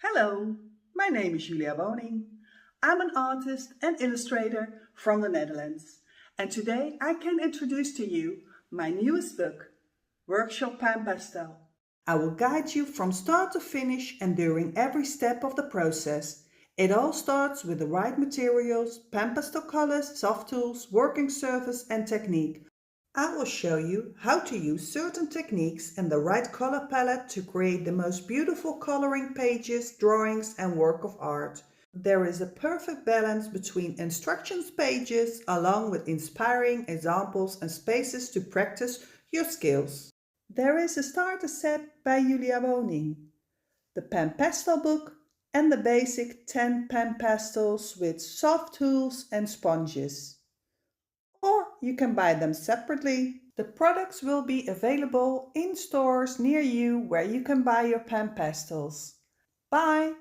Hello, my name is Julia Woning. I'm an artist and illustrator from the Netherlands, and today I can introduce to you my newest book, Workshop PanPastel. I will guide you from start to finish and during every step of the process. It all starts with the right materials, PanPastel Colors, soft tools, working surface and technique. I will show you how to use certain techniques and the right color palette to create the most beautiful coloring pages, drawings and work of art. There is a perfect balance between instructions pages along with inspiring examples and spaces to practice your skills. There is a starter set by Julia Woning, the PanPastel book and the basic 10 pen pastels with soft tools and sponges. Or you can buy them separately. The products will be available in stores near you where you can buy your pen pastels. Bye!